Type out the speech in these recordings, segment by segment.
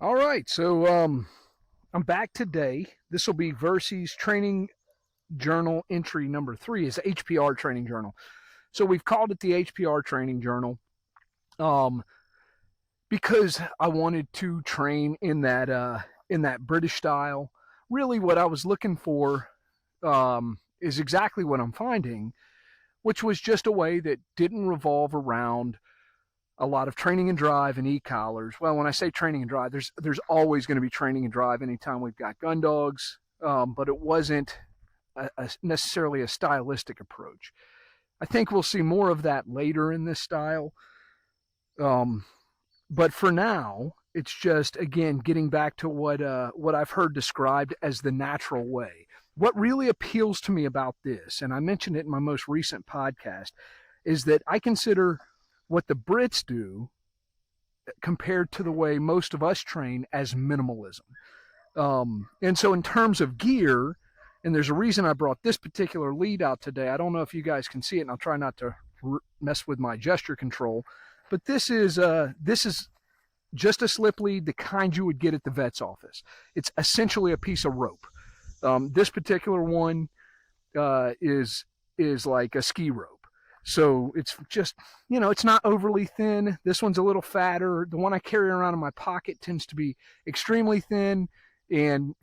All right, so I'm back today. This will be Versie's Training Journal entry number 3 is HPR Training Journal. So we've called it the HPR Training Journal because I wanted to train in that British style. Really, what I was looking for is exactly what I'm finding, which was just a way that didn't revolve around a lot of training and drive and e-collars. Well, when I say training and drive, there's always going to be training and drive anytime we've got gun dogs, but it wasn't necessarily a stylistic approach. I think we'll see more of that later in this style. But for now, it's just, again, getting back to what I've heard described as the natural way. What really appeals to me about this, and I mentioned it in my most recent podcast, is that I consider what the Brits do compared to the way most of us train as minimalism. And so in terms of gear, and there's a reason I brought this particular lead out today. I don't know if you guys can see it, and I'll try not to mess with my gesture control, but this is just a slip lead, the kind you would get at the vet's office. It's essentially a piece of rope. This particular one is like a ski rope. So it's just, it's not overly thin. This one's a little fatter. The one I carry around in my pocket tends to be extremely thin. And,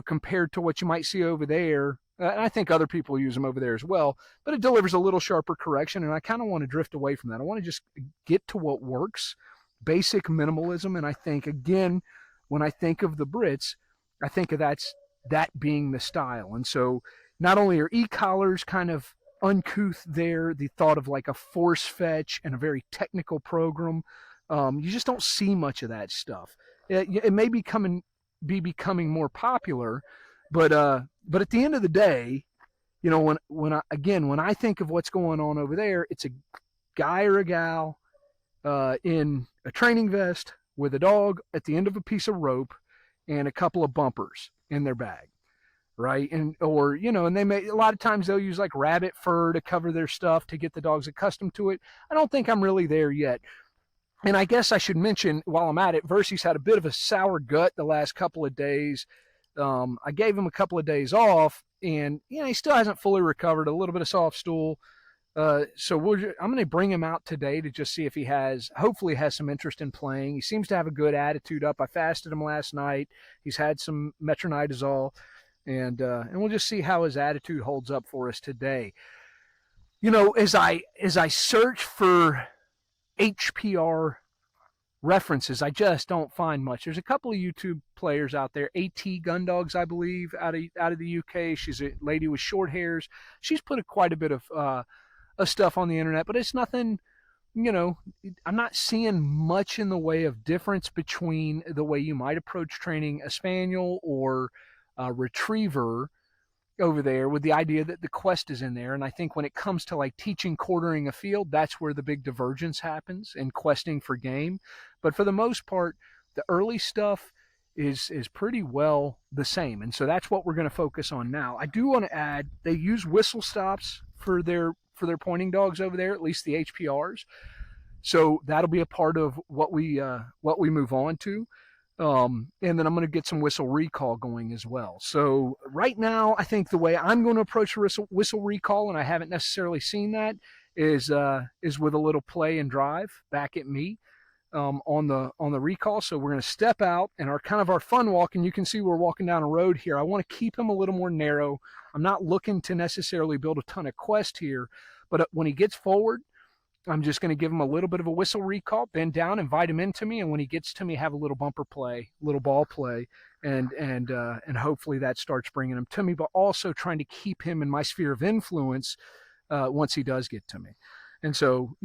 compared to what you might see over there, and I think other people use them over there as well, but it delivers a little sharper correction. And I kind of want to drift away from that. I want to just get to what works, basic minimalism. And I think, again, when I think of the Brits, I think of that being the style. And so not only are e-collars kind of uncouth there, the thought of like a force fetch and a very technical program, you just don't see much of that stuff. It may be becoming more popular, but at the end of the day, when I think of what's going on over there, it's a guy or a gal in a training vest with a dog at the end of a piece of rope and a couple of bumpers in their bag. Right. And they may, a lot of times they'll use like rabbit fur to cover their stuff to get the dogs accustomed to it. I don't think I'm really there yet. And I guess I should mention while I'm at it, Versie's had a bit of a sour gut the last couple of days. I gave him a couple of days off and, he still hasn't fully recovered, a little bit of soft stool. So I'm going to bring him out today to just see if he hopefully has some interest in playing. He seems to have a good attitude up. I fasted him last night. He's had some metronidazole. And we'll just see how his attitude holds up for us today. As I search for HPR references, I just don't find much. There's a couple of YouTube players out there, AT Gun Dogs, I believe, out of the UK. She's a lady with short hairs. She's put quite a bit of stuff on the internet, but it's nothing. I'm not seeing much in the way of difference between the way you might approach training a spaniel or retriever over there, with the idea that the quest is in there. And I think when it comes to like teaching quartering a field, that's where the big divergence happens in questing for game. But for the most part, the early stuff is pretty well the same. And so that's what we're going to focus on now. I do want to add, they use whistle stops for their pointing dogs over there, at least the HPRs. So that'll be a part of what we move on to. And then I'm going to get some whistle recall going as well. So right now, I think the way I'm going to approach whistle recall, and I haven't necessarily seen that, is with a little play and drive back at me on the recall. So we're going to step out and our fun walk, and you can see we're walking down a road here. I want to keep him a little more narrow. I'm not looking to necessarily build a ton of quest here, but when he gets forward, I'm just going to give him a little bit of a whistle recall, bend down, invite him into me, and when he gets to me, have a little bumper play, little ball play, and hopefully that starts bringing him to me, but also trying to keep him in my sphere of influence once he does get to me. And so,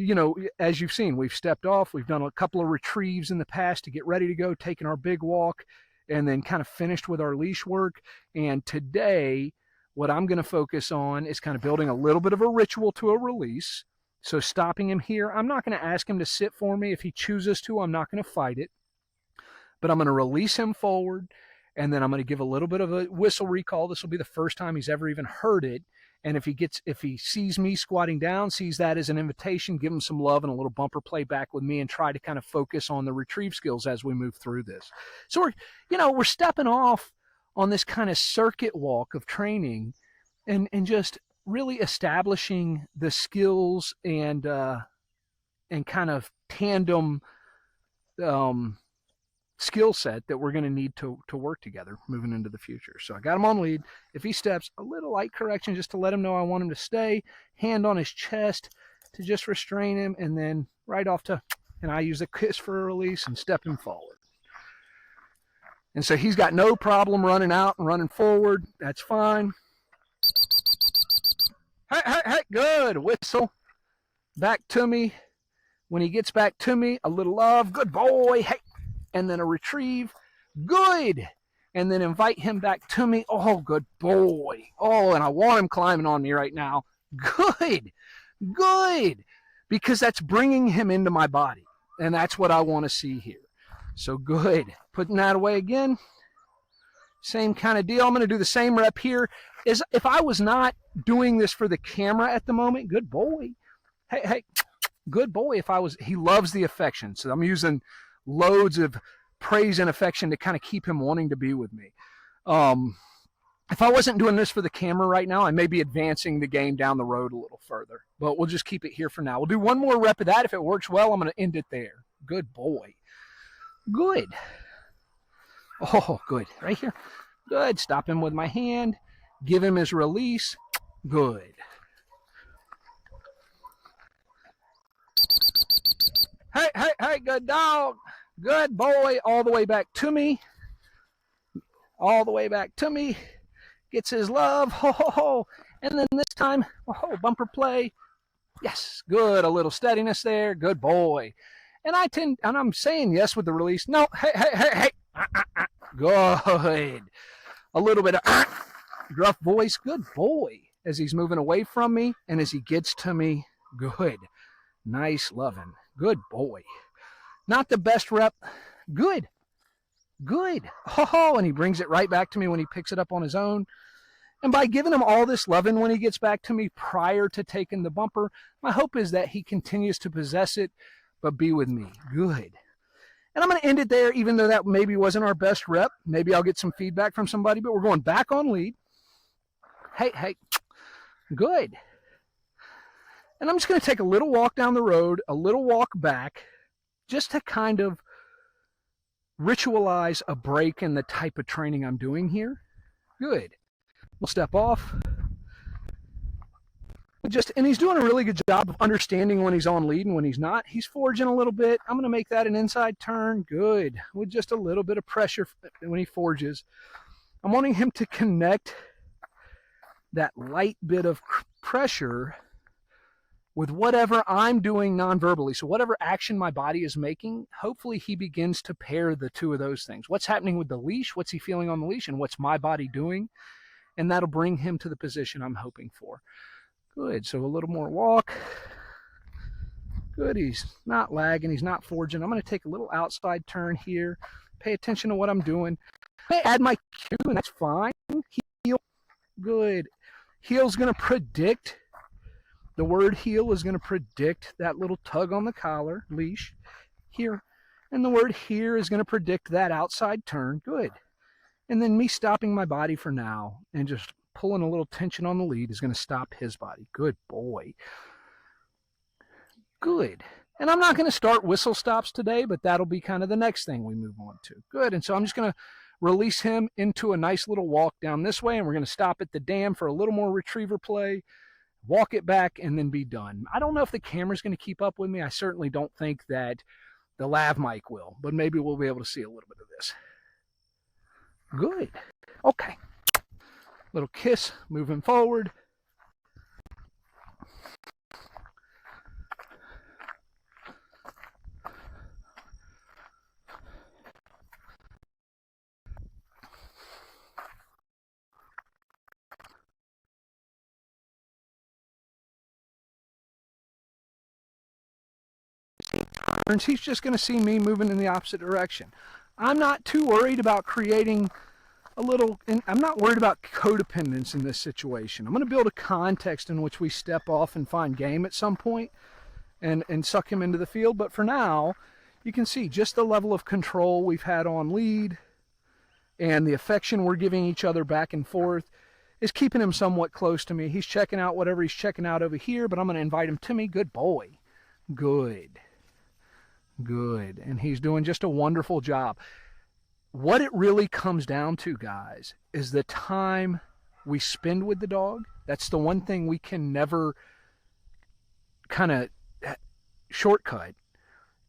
as you've seen, we've stepped off. We've done a couple of retrieves in the past to get ready to go, taking our big walk, and then kind of finished with our leash work. And today, what I'm going to focus on is kind of building a little bit of a ritual to a release. So stopping him here, I'm not going to ask him to sit for me. If he chooses to, I'm not going to fight it. But I'm going to release him forward, and then I'm going to give a little bit of a whistle recall. This will be the first time he's ever even heard it. And if he sees me squatting down, sees that as an invitation, give him some love and a little bumper play back with me, and try to kind of focus on the retrieve skills as we move through this. So we're stepping off on this kind of circuit walk of training, and just really establishing the skills and kind of tandem skill set that we're going to need to work together moving into the future. So I got him on lead. If he steps, a little light correction just to let him know I want him to stay. Hand on his chest to just restrain him, and then right off to, and I use a kiss for a release and step him forward. And so he's got no problem running out and running forward. That's fine. Hey, good. Whistle. Back to me. When he gets back to me, a little love. Good boy. Hey. And then a retrieve. Good. And then invite him back to me. Oh, good boy. Oh, and I want him climbing on me right now. Good. Good. Because that's bringing him into my body. And that's what I want to see here. So good. Putting that away again. Same kind of deal. I'm going to do the same rep here. As if I was not doing this for the camera at the moment. Good boy. Hey. Good boy. If I was, he loves the affection. So I'm using loads of praise and affection to kind of keep him wanting to be with me. If I wasn't doing this for the camera right now, I may be advancing the game down the road a little further, but we'll just keep it here for now. We'll do one more rep of that. If it works well, I'm going to end it there. Good boy. Good. Oh, good. Right here. Good. Stop him with my hand. Give him his release. Good. Hey, good dog. Good boy. All the way back to me. All the way back to me. Gets his love. Ho, ho, ho. And then this time, oh, bumper play. Yes, good. A little steadiness there. Good boy. And I'm saying yes with the release. No, hey. Good. A little bit of gruff voice. Good boy. As he's moving away from me and as he gets to me. Good. Nice loving. Good boy. Not the best rep. Good. Good. Oh, and he brings it right back to me when he picks it up on his own. And by giving him all this loving when he gets back to me prior to taking the bumper, my hope is that he continues to possess it, but be with me. Good. And I'm going to end it there, even though that maybe wasn't our best rep. Maybe I'll get some feedback from somebody, but we're going back on lead. Hey. Good. And I'm just going to take a little walk down the road, a little walk back, just to kind of ritualize a break in the type of training I'm doing here. Good. We'll step off. And he's doing a really good job of understanding when he's on lead and when he's not. He's forging a little bit. I'm going to make that an inside turn. Good. With just a little bit of pressure when he forges. I'm wanting him to connect that light bit of pressure with whatever I'm doing non-verbally. So whatever action my body is making, hopefully he begins to pair the two of those things. What's happening with the leash? What's he feeling on the leash? And what's my body doing? And that'll bring him to the position I'm hoping for. Good. So a little more walk. Good. He's not lagging. He's not forging. I'm going to take a little outside turn here. Pay attention to what I'm doing. I may add my cue, and that's fine. Heel. Good. Heel's going to predict. The word heel is going to predict that little tug on the collar, leash, here. And the word here is going to predict that outside turn. Good. And then me stopping my body for now and just pulling a little tension on the lead is going to stop his body. Good boy. Good. And I'm not going to start whistle stops today, but that'll be kind of the next thing we move on to. Good. And so I'm just going to release him into a nice little walk down this way, and we're going to stop at the dam for a little more retriever play. Walk it back and then be done. I don't know if the camera's going to keep up with me. I certainly don't think that the lav mic will, but maybe we'll be able to see a little bit of this. Good. Okay. Little kiss, moving forward. He's just going to see me moving in the opposite direction. I'm not too worried about creating and I'm not worried about codependence in this situation. I'm going to build a context in which we step off and find game at some point and suck him into the field. But for now, you can see just the level of control we've had on lead and the affection we're giving each other back and forth is keeping him somewhat close to me. He's checking out whatever he's checking out over here, but I'm going to invite him to me. Good boy. Good. Good. And he's doing just a wonderful job. What it really comes down to, guys, is the time we spend with the dog. That's the one thing we can never kind of shortcut.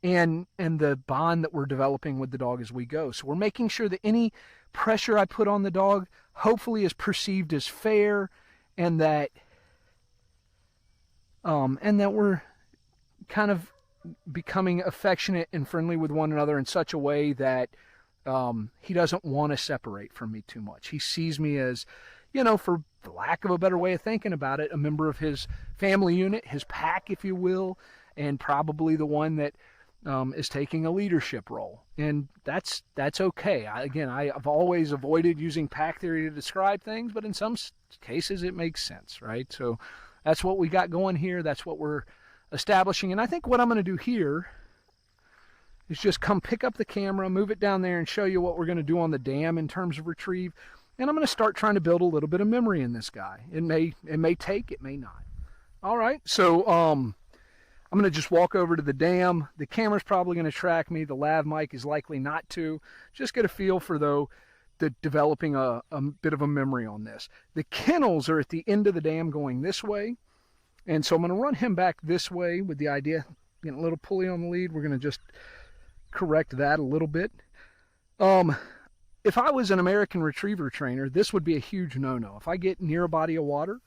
And the bond that we're developing with the dog as we go. So we're making sure that any pressure I put on the dog hopefully is perceived as fair, and that we're kind of becoming affectionate and friendly with one another in such a way that he doesn't want to separate from me too much. He sees me as, for the lack of a better way of thinking about it, a member of his family unit, his pack, if you will, and probably the one that is taking a leadership role. And that's okay. I've always avoided using pack theory to describe things, but in some cases it makes sense, right? So that's what we got going here. That's what we're establishing. And I think what I'm going to do here is just come pick up the camera, move it down there, and show you what we're going to do on the dam in terms of retrieve. And I'm going to start trying to build a little bit of memory in this guy. It may take, it may not. All right, so I'm going to just walk over to the dam. The camera's probably going to track me. The lav mic is likely not to. Just get a feel for, though, the developing a bit of a memory on this. The kennels are at the end of the dam going this way. And so I'm going to run him back this way with the idea, getting a little pulley on the lead. We're going to just correct that a little bit. If I was an American Retriever trainer, this would be a huge no-no. If I get near a body of water,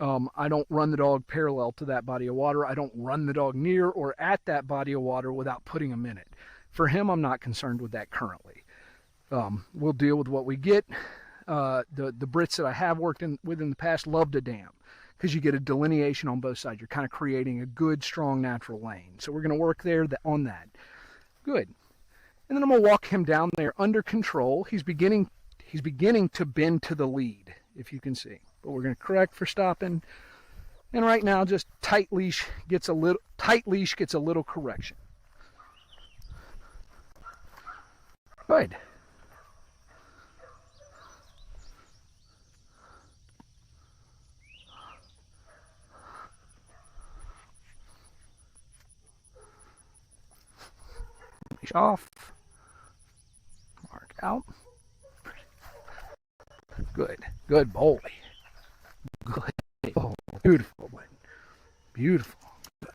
I don't run the dog parallel to that body of water. I don't run the dog near or at that body of water without putting him in it. For him, I'm not concerned with that currently. We'll deal with what we get. The Brits that I have worked with in the past loved a dam because you get a delineation on both sides. You're kind of creating a good, strong, natural lane. So we're going to work there on that. Good. And then I'm going to walk him down there under control. He's beginning to bend to the lead, if you can see. But we're going to correct for stopping. And right now, just tight leash gets a little correction. Good. Leash off. Mark out. Good. Good boy. Good. Oh, beautiful one. Beautiful. Good.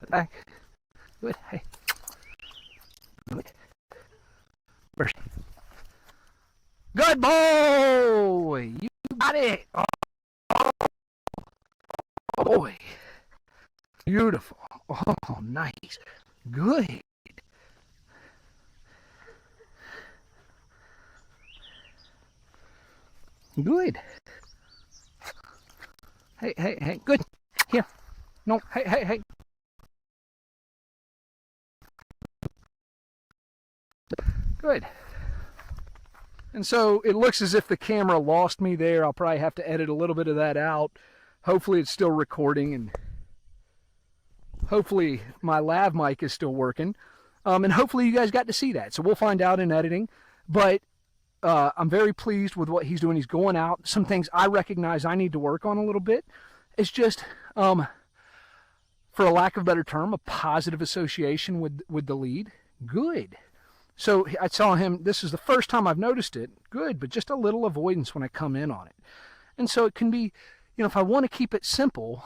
Back. Good. Hey. Good. Versie. Good boy. You got it. Oh, boy. Beautiful. Oh, nice. Good. Good. Hey. Good. Here. No. Hey. Good. And so it looks as if the camera lost me there. I'll probably have to edit a little bit of that out. Hopefully it's still recording, and hopefully my lav mic is still working. And hopefully you guys got to see that. So we'll find out in editing. But I'm very pleased with what he's doing. He's going out. Some things I recognize I need to work on a little bit. It's just, for a lack of a better term, a positive association with the lead. Good. So I saw him, this is the first time I've noticed it. Good, but just a little avoidance when I come in on it. And so it can be, if I want to keep it simple,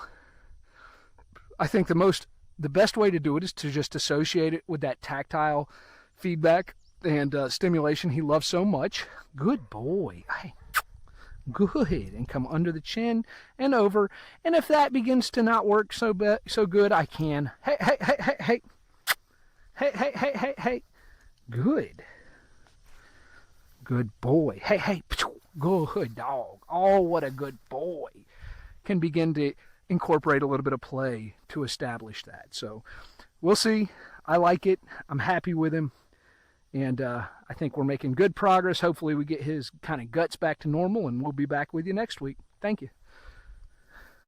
I think the best way to do it is to just associate it with that tactile feedback and stimulation he loves so much. Good boy. Good. And come under the chin and over. And if that begins to not work so good, I can. Hey. Good. Good boy. Hey. Good dog. Oh, what a good boy. Can begin to incorporate a little bit of play to establish that. So we'll see. I like it. I'm happy with him. And I think we're making good progress. Hopefully we get his kind of guts back to normal, and we'll be back with you next week. Thank you.